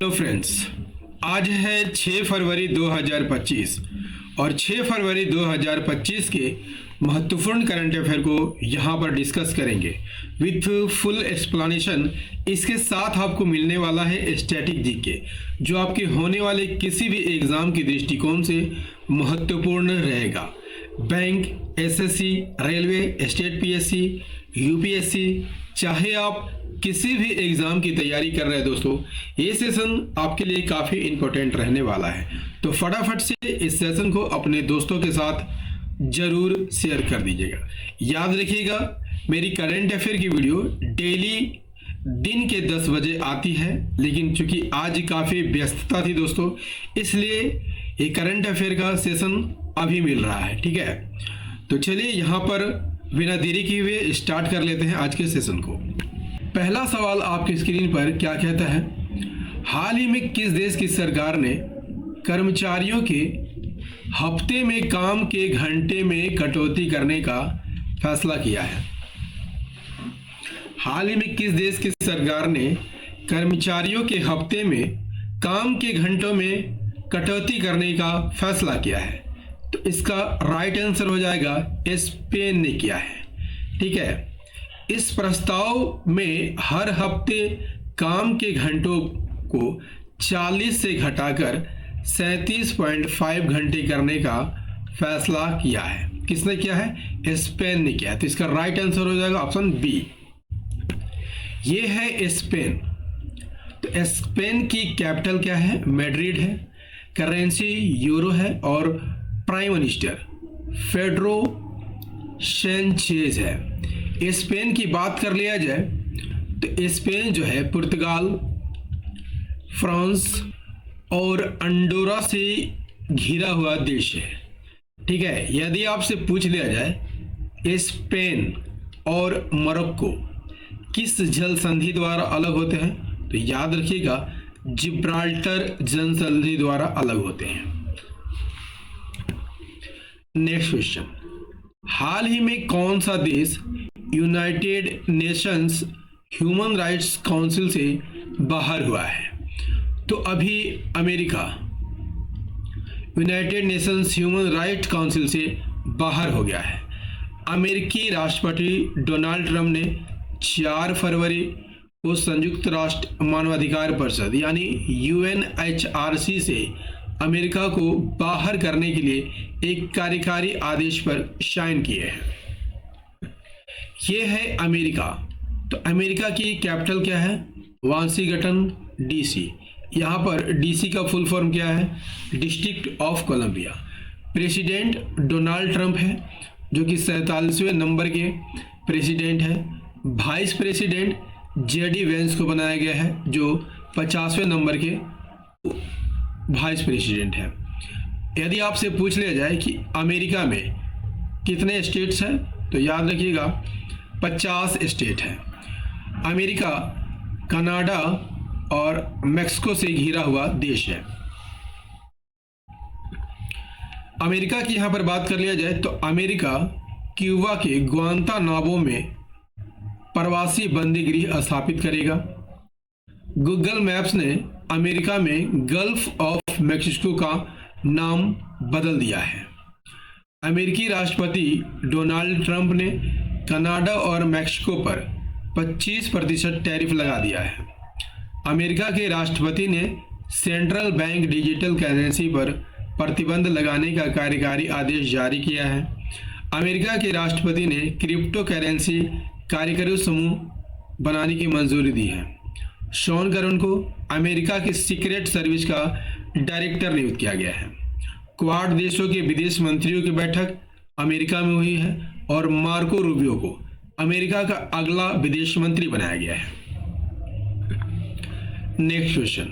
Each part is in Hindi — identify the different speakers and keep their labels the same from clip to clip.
Speaker 1: हेलो फ्रेंड्स, आज है 6 फरवरी 2025 और 6 फरवरी 2025 के महत्वपूर्ण करंट अफेयर को यहाँ पर डिस्कस करेंगे विथ फुल एक्सप्लेनेशन। इसके साथ आपको मिलने वाला है स्टैटिक जीके, जो आपके होने वाले किसी भी एग्जाम के दृष्टिकोण से महत्वपूर्ण रहेगा। Bank, SSC, railway, state PSC, UPSC, चाहे आप किसी भी एग्जाम की तैयारी कर रहे हैं दोस्तों, ये सेशन आपके लिए काफ़ी इंपॉर्टेंट रहने वाला है। तो फटाफट से इस सेशन को अपने दोस्तों के साथ जरूर शेयर कर दीजिएगा। याद रखिएगा, मेरी करंट अफेयर की वीडियो डेली दिन के 10 बजे आती है, लेकिन चूंकि आज काफ़ी व्यस्तता थी दोस्तों, इसलिए ये करंट अफेयर का सेशन अभी मिल रहा है। ठीक है, तो चलिए यहाँ पर बिना देरी किए हुए स्टार्ट कर लेते हैं आज के सेशन को। पहला सवाल आपकी स्क्रीन पर क्या कहता है? हाल ही में किस देश की सरकार ने कर्मचारियों के हफ्ते में काम के घंटे में कटौती करने का फैसला किया है? हाल ही में किस देश की सरकार ने कर्मचारियों के हफ्ते में काम के घंटों में कटौती करने का फैसला किया है? तो इसका राइट आंसर हो जाएगा स्पेन ने किया है। ठीक है, इस प्रस्ताव में हर हफ्ते काम के घंटों को 40 से घटाकर 37.5 घंटे करने का फैसला किया है। किसने किया है? स्पेन ने किया है। तो इसका राइट आंसर हो जाएगा ऑप्शन बी। ये है स्पेन। तो स्पेन की कैपिटल क्या है? मैड्रिड है। करेंसी यूरो है और प्राइम मिनिस्टर पेड्रो सैंचेज है। स्पेन की बात कर लिया जाए तो स्पेन जो है पुर्तगाल, फ्रांस और अंडोरा से घिरा हुआ देश है। ठीक है, यदि आपसे पूछ लिया जाए स्पेन और मोरक्को किस जल संधि द्वारा अलग होते हैं, तो याद रखिएगा जिब्राल्टर जल संधि द्वारा अलग होते हैं। नेक्स्ट क्वेश्चन, हाल ही में कौन सा देश United Nations human rights council से बाहर हुआ है? तो अभी America United Nations human rights council से बाहर हो गया है। अमेरिकी राष्ट्रपति डोनाल्ड ट्रंप ने 4 फरवरी को संयुक्त राष्ट्र मानवाधिकार परिषद यानी यूएनएचआरसी से अमेरिका को बाहर करने के लिए एक कार्यकारी आदेश पर साइन किए हैं। ये है अमेरिका। तो अमेरिका की कैपिटल क्या है? Washington DC. यहाँ पर डीसी का फुल फॉर्म क्या है? District of Columbia. President Donald Trump है, जो कि 47वें नंबर के प्रेसिडेंट है। वाइस प्रेसिडेंट जेडी वेंस को बनाया गया है, जो 50वें नंबर के वाइस प्रेसिडेंट है। यदि आपसे पूछ लिया जाए कि अमेरिका में कितने स्टेट्स हैं, तो याद रखिएगा 50 स्टेट हैं। अमेरिका कनाडा और मेक्सिको से घिरा हुआ देश है। अमेरिका की यहां पर बात कर लिया जाए तो अमेरिका क्यूबा के ग्वांतानामो में प्रवासी बंदी गृह स्थापित करेगा। गूगल मैप्स ने अमेरिका में गल्फ ऑफ मैक्सिको का नाम बदल दिया है। अमेरिकी राष्ट्रपति डोनाल्ड ट्रंप ने कनाडा और मैक्सिको पर 25% टैरिफ लगा दिया है। अमेरिका के राष्ट्रपति ने सेंट्रल बैंक डिजिटल करेंसी पर प्रतिबंध लगाने का कार्यकारी आदेश जारी किया है। अमेरिका के राष्ट्रपति ने क्रिप्टो करेंसी कार्यकारी समूह बनाने की मंजूरी दी है। शॉन करन को अमेरिका की सीक्रेट सर्विस का डायरेक्टर नियुक्त किया गया है। क्वाड देशों के विदेश मंत्रियों की बैठक अमेरिका में हुई है और मार्को रूबियो को अमेरिका का अगला विदेश मंत्री बनाया गया है। नेक्स्ट क्वेश्चन,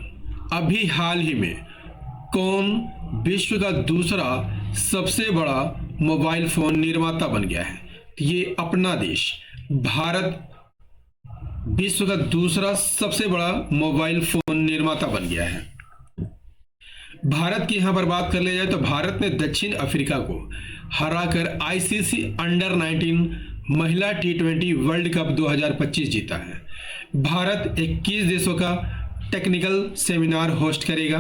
Speaker 1: अभी हाल ही में कौन विश्व का दूसरा सबसे बड़ा मोबाइल फोन निर्माता बन गया है? ये अपना देश भारत विश्व का दूसरा सबसे बड़ा मोबाइल फोन निर्माता बन गया है। भारत की यहां पर बात कर लिया जाए तो भारत ने दक्षिण अफ्रीका को हराकर आईसीसी अंडर 19 महिला T20 वर्ल्ड कप 2025 जीता है। भारत 21 देशों का टेक्निकल सेमिनार होस्ट करेगा।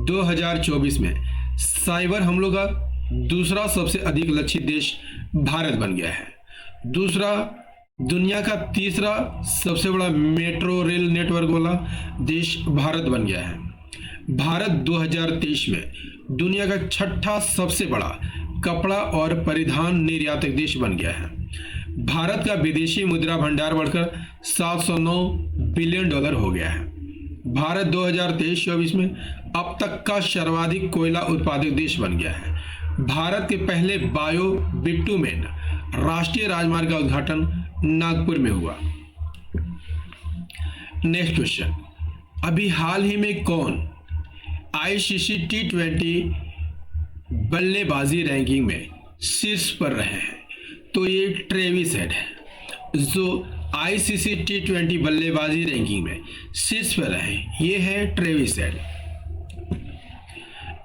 Speaker 1: 2024 में साइबर हमलों का दूसरा सबसे अधिक लक्षित देश भारत बन गया है। दूसरा, दुनिया का तीसरा सबसे बड़ा मेट्रो रेल नेटवर्क वाला देश भारत बन गया है। भारत 2023 में दुनिया का छठा सबसे बड़ा कपड़ा और परिधान निर्यातक देश बन गया है। भारत का विदेशी मुद्रा भंडार बढ़कर 709 बिलियन डॉलर हो गया है। भारत 2023-24 में अब तक का सर्वाधिक कोयला उत्पादक देश बन गया है। भारत के पहले बायो बिटुमेन राष्ट्रीय राजमार्ग का उद्घाटन नागपुर में हुआ। नेक्स्ट क्वेश्चन, अभी हाल ही में कौन आईसीसी T20 बल्लेबाजी रैंकिंग में शीर्ष पर रहे हैं? तो ये ट्रेविस हेड है जो आईसीसी T20 बल्लेबाजी रैंकिंग में शीर्ष पर रहे। ये है ट्रेविस हेड।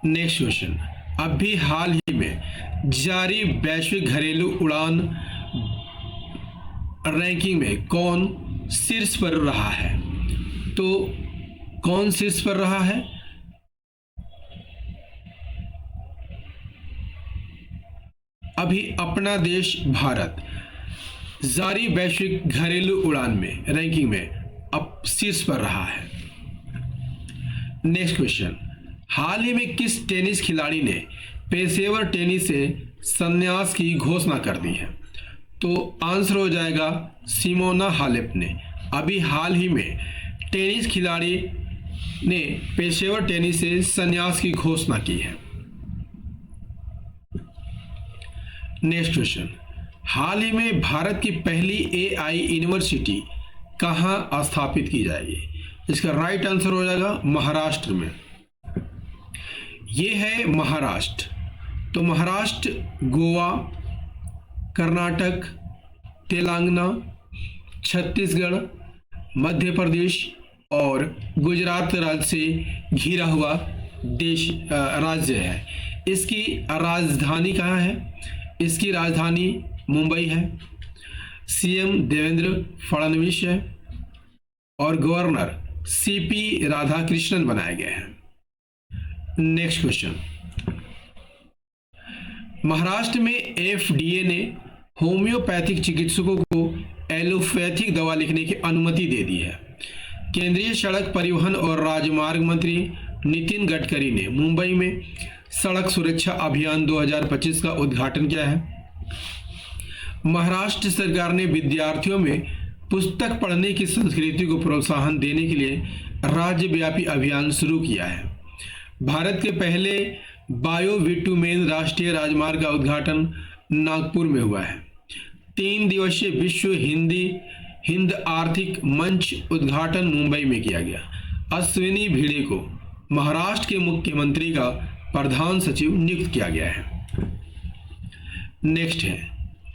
Speaker 1: नेक्स्ट क्वेश्चन, अभी हाल ही में जारी वैश्विक घरेलू उड़ान रैंकिंग में कौन शीर्ष पर रहा है? तो कौन शीर्ष पर रहा है? अभी अपना देश भारत जारी वैश्विक घरेलू उड़ान में रैंकिंग में अब शीर्ष पर रहा है। नेक्स्ट क्वेश्चन, हाल ही में किस टेनिस खिलाड़ी ने पेशेवर टेनिस से संन्यास की घोषणा कर दी है? तो आंसर हो जाएगा सिमोना हालेप ने। अभी हाल ही में टेनिस खिलाड़ी ने पेशेवर टेनिस से संन्यास की घोषणा की है। नेक्स्ट क्वेश्चन, हाल ही में भारत की पहली AI यूनिवर्सिटी कहाँ स्थापित की जाएगी? इसका राइट आंसर हो जाएगा महाराष्ट्र में। ये है महाराष्ट्र। तो महाराष्ट्र, गोवा, कर्नाटक, तेलंगाना, छत्तीसगढ़, मध्य प्रदेश और गुजरात राज्य से घिरा हुआ देश राज्य है। इसकी राजधानी कहाँ है? इसकी राजधानी मुंबई है। सीएम देवेंद्र फडणवीस है और गवर्नर CP राधाकृष्णन बनाए गए हैं। नेक्स्ट क्वेश्चन, महाराष्ट्र में FDA ने होम्योपैथिक चिकित्सकों को एलोपैथिक दवा लिखने की अनुमति दे दी है। केंद्रीय सड़क परिवहन और राजमार्ग मंत्री नितिन गडकरी ने मुंबई में सड़क सुरक्षा अभियान 2025 का उद्घाटन किया है। महाराष्ट्र सरकार ने विद्यार्थियों में पुस्तक पढ़ने की संस्कृति को प्रोत्साहन देने के लिए राज्यव्यापी अभियान शुरू किया है। भारत के पहले बायो बिटुमेन राष्ट्रीय राजमार्ग का उद्घाटन नागपुर में हुआ है। 3 दिवसीय विश्व हिंद आर्थिक मंच उद्घाटन मुंबई में किया गया। अश्विनी भिड़े को महाराष्ट्र के मुख्यमंत्री का प्रधान सचिव नियुक्त किया गया है। नेक्स्ट है,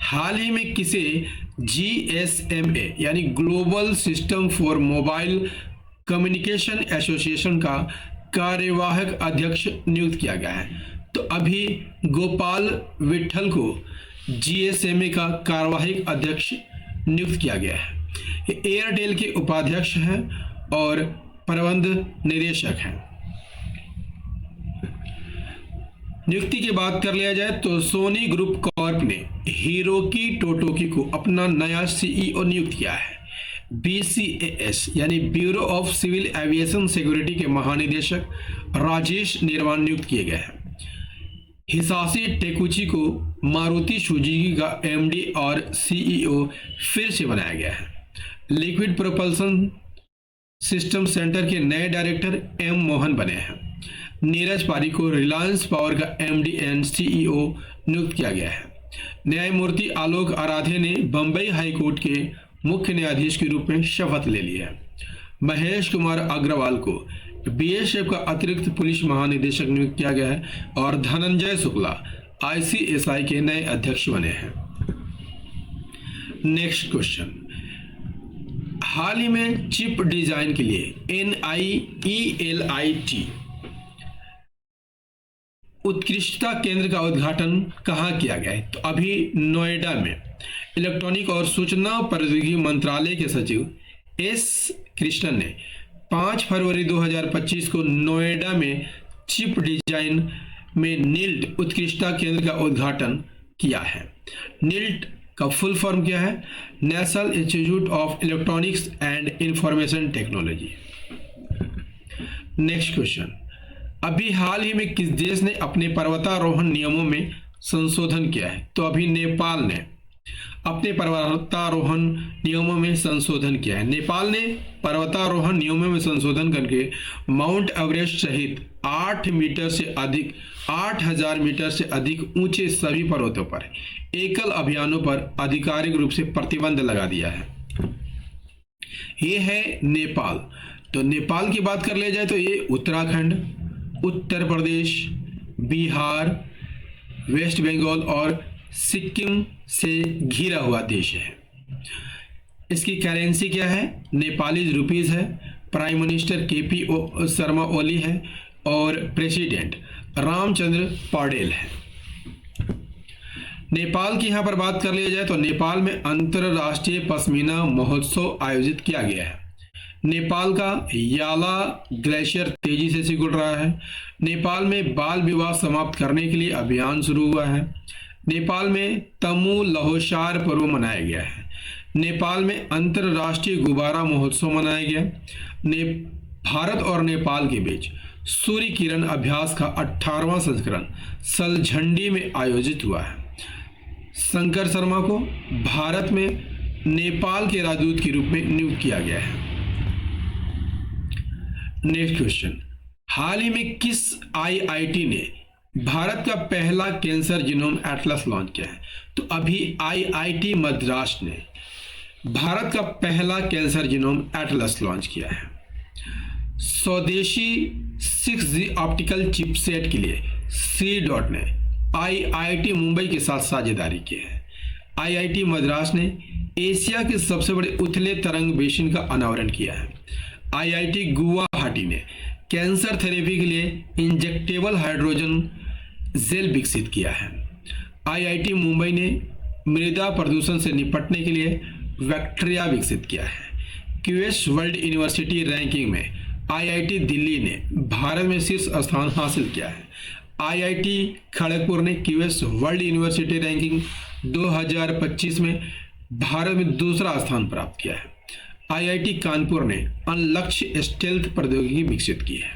Speaker 1: हाल ही में किसे GSMA यानी global system for mobile communication association का कार्यवाहक अध्यक्ष नियुक्त किया गया है? तो अभी गोपाल विट्ठल को GSMA का कार्यवाहक अध्यक्ष नियुक्त किया गया है। ये एयरटेल के उपाध्यक्ष हैं और प्रबंध निदेशक हैं। नियुक्ति की बात कर लिया जाए तो सोनी ग्रुप कॉर्प ने हिरोकी टोटोकी को अपना नया CEO नियुक्त किया है। BCAS यानी bureau of civil aviation security के महानिदेशक राजेश निर्वाण नियुक्त किए गए हैं। हिसाशी टेकुची को मारुति सुजुकी का MD और CEO फिर से बनाया गया है। लिक्विड प्रोपल्सन सिस्टम सेंटर के नए डायरेक्टर M मोहन बने हैं। नीरज पारी को रिलायंस पावर का MD एंड CEO नियुक्त किया गया है। न्यायमूर्ति आलोक आराधे ने बंबई हाईकोर्ट के मुख्य न्यायाधीश के रूप में शपथ ले ली है। महेश कुमार अग्रवाल को BSF का अतिरिक्त पुलिस महानिदेशक नियुक्त किया गया है और धनंजय शुक्ला ICSI के नए अध्यक्ष बने हैं। नेक्स्ट क्वेश्चन, हाल ही में चिप डिजाइन के लिए NIELIT उत्कृष्टता केंद्र का उद्घाटन कहाँ किया गया है? तो अभी नोएडा में इलेक्ट्रॉनिक और सूचना प्रौद्योगिकी मंत्रालय के सचिव S कृष्णन ने 5 फरवरी 2025 को नोएडा में चिप डिजाइन में निल्ट उत्कृष्टता केंद्र का उद्घाटन किया है। निल्ट का फुल फॉर्म क्या है? National institute of electronics and information technology. Next question, अभी हाल ही में किस देश ने अपने पर्वतारोहण नियमों में संशोधन किया है? तो अभी नेपाल ने अपने पर्वतारोहण नियमों में संशोधन किया है। नेपाल ने पर्वतारोहण नियमों में संशोधन करके माउंट एवरेस्ट सहित 8 मीटर से अधिक 8000 मीटर से अधिक ऊंचे सभी पर्वतों पर एकल अभियानों पर आधिकारिक रूप से प्रतिबंध लगा दिया है। ये है नेपाल। तो नेपाल की बात कर ले जाए तो ये उत्तराखंड, उत्तर प्रदेश, बिहार, वेस्ट बंगाल और सिक्किम से घिरा हुआ देश है। इसकी करेंसी क्या है? नेपाली रुपीस है। Prime minister KP Sharma Oli है और प्रेसिडेंट रामचंद्र पौडेल है। नेपाल की यहाँ पर बात कर लिया जाए तो नेपाल में अंतरराष्ट्रीय पश्मीना महोत्सव आयोजित किया गया है। नेपाल का याला ग्लेशियर तेजी से सिकुड़ रहा है। नेपाल में बाल विवाह समाप्त करने के लिए अभियान शुरू हुआ है। नेपाल में तमु लहोसार पर्व मनाया गया है। नेपाल में अंतरराष्ट्रीय गुब्बारा महोत्सव मनाया गया। भारत और नेपाल के बीच सूर्य किरण अभ्यास का 18वां संस्करण सलझंडी में आयोजित हुआ है। शंकर शर्मा को भारत में नेपाल के राजदूत के रूप में नियुक्त किया गया है। नेक्स्ट क्वेश्चन, हाल ही में किस IIT ने भारत का पहला कैंसर जीनोम एटलस लॉन्च किया है? तो अभी IIT मद्रास ने भारत का पहला कैंसर जीनोम एटलस लॉन्च किया है। स्वदेशी 6G ऑप्टिकल चिपसेट के लिए C.DOT ने IIT मुंबई के साथ साझेदारी की है। IIT मद्रास ने एशिया के सबसे बड़े उथले तरंग बेसिन का अनावरण किया है। IIT गुवाहाटी ने कैंसर थेरेपी के लिए इंजेक्टेबल हाइड्रोजन जेल विकसित किया है। IIT मुंबई ने मृदा प्रदूषण से निपटने के लिए बैक्टीरिया विकसित किया है। क्यूएस वर्ल्ड यूनिवर्सिटी रैंकिंग में IIT दिल्ली ने भारत में शीर्ष स्थान हासिल किया है। IIT खड़गपुर ने क्यूएस वर्ल्ड यूनिवर्सिटी रैंकिंग 2025 में भारत में दूसरा स्थान प्राप्त किया है। IIT कानपुर ने अनलक्ष्य स्टेल्थ प्रौद्योगिकी विकसित की है।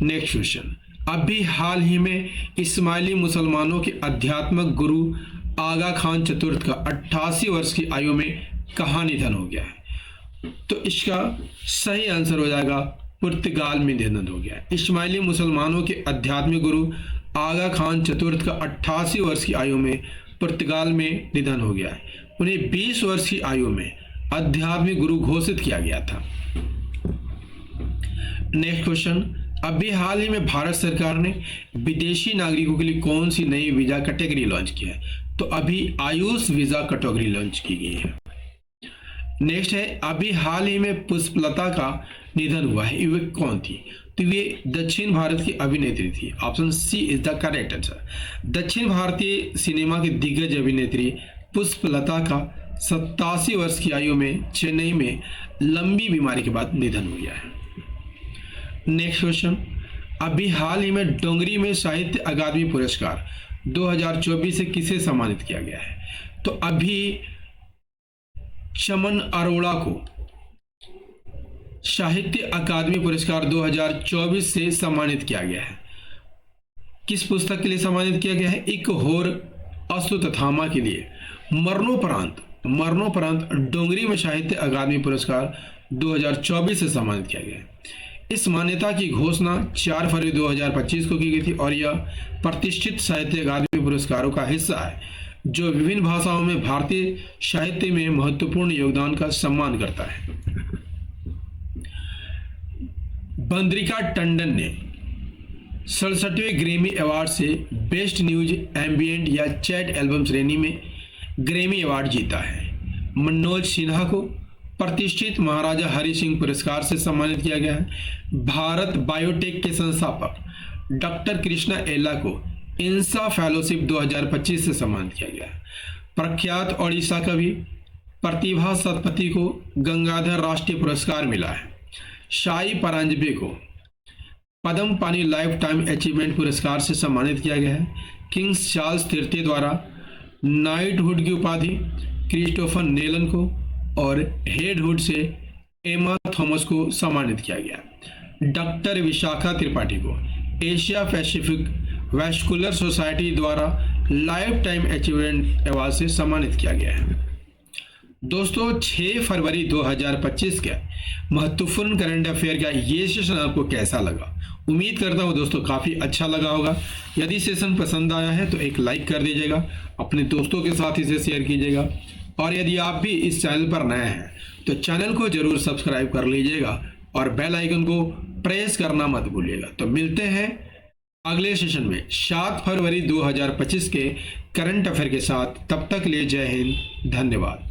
Speaker 1: नेक्स्ट क्वेश्चन, अभी हाल ही में इस्माइली मुसलमानों के आध्यात्मिक गुरु आगा खान चतुर्थ का 88 वर्ष की आयु में कहाँ निधन हो गया है? तो इसका सही आंसर हो जाएगा पुर्तगाल में निधन हो गया। इस्माइली मुसलमानों के आध्यात्मिक गुरु आगा खान चतुर्थ का 88 वर्ष की आयु में पुर्तगाल में निधन हो गया है। उन्हें 20 वर्ष की आयु में आध्यात्मिक गुरु घोषित किया गया था। नेक्स्ट क्वेश्चन, अभी हाल ही में भारत सरकार ने विदेशी नागरिकों के लिए कौन सी नई वीजा कैटेगरी लॉन्च की है? तो अभी आयुष वीजा कैटेगरी लॉन्च की गई है। नेक्स्ट है, अभी हाल ही में पुष्पलता का निधन हुआ है। ये कौन थी? तो ये दक्षिण भारत की अभिनेत्री थी। Option C is the correct answer. दक्षिण भारतीय सिनेमा की दिग्गज अभिनेत्री पुष्पलता का 87 वर्ष की आयु में चेन्नई में लंबी बीमारी के बाद निधन हो गया है। नेक्स्ट क्वेश्चन, अभी हाल ही में डोंगरी में साहित्य अकादमी पुरस्कार 2024 से किसे सम्मानित किया गया है? तो अभी चमन अरोड़ा को साहित्य अकादमी पुरस्कार 2024 से सम्मानित किया गया है। किस पुस्तक के लिए सम्मानित किया गया है? एक होर अश्वत्थामा के लिए। मरणोपरांत डोंगरी में साहित्य अकादमी पुरस्कार 2024 से सम्मानित किया गया है। इस मान्यता की घोषणा 4 फरवरी 2025 को की गई थी और यह प्रतिष्ठित साहित्य अकादमी पुरस्कारों का हिस्सा है जो विभिन्न भाषाओं में भारतीय साहित्य में महत्वपूर्ण योगदान का सम्मान करता है। बंद्रिका टंडन ने 67वें ग्रैमी अवार्ड से बेस्ट न्यूज एम्बिएंट या चैट एल्बम श्रेणी में ग्रैमी अवार्ड जीता है। मनोज सिन्हा को प्रतिष्ठित महाराजा हरि सिंह पुरस्कार से सम्मानित किया गया है। भारत बायोटेक के संस्थापक डॉक्टर कृष्णा एला को इंसा फेलोशिप 2025 से सम्मानित किया गया है। प्रख्यात ओडिशा कवि प्रतिभा सतपथी को गंगाधर राष्ट्रीय पुरस्कार मिला है। शाही परांजपे को पद्म पानी लाइफ टाइम अचीवमेंट पुरस्कार से सम्मानित किया गया है। किंग्स चार्ल्स तृतीय द्वारा नाइटहुड की उपाधि, क्रिस्टोफर नेलन को और हेडहुड से एमा थॉमस को सम्मानित किया गया। डॉक्टर विशाखा त्रिपाठी को एशिया पैसिफिक वैस्कुलर सोसाइटी द्वारा लाइफ टाइम अचीवमेंट अवार्ड से सम्मानित किया गया है। दोस्तों 6 फरवरी 2025 के महत्वपूर्ण करंट अफेयर का ये सेशन आपको कैसा लगा? उम्मीद करता हूँ दोस्तों काफ़ी अच्छा लगा होगा। यदि सेशन पसंद आया है तो एक लाइक कर दीजिएगा, अपने दोस्तों के साथ इसे शेयर कीजिएगा और यदि आप भी इस चैनल पर नए हैं तो चैनल को जरूर सब्सक्राइब कर लीजिएगा और बेल आइकन को प्रेस करना मत भूलिएगा। तो मिलते हैं अगले सेशन में 7 फरवरी 2025 के करंट अफेयर के साथ। तब तक लिए जय हिंद, धन्यवाद।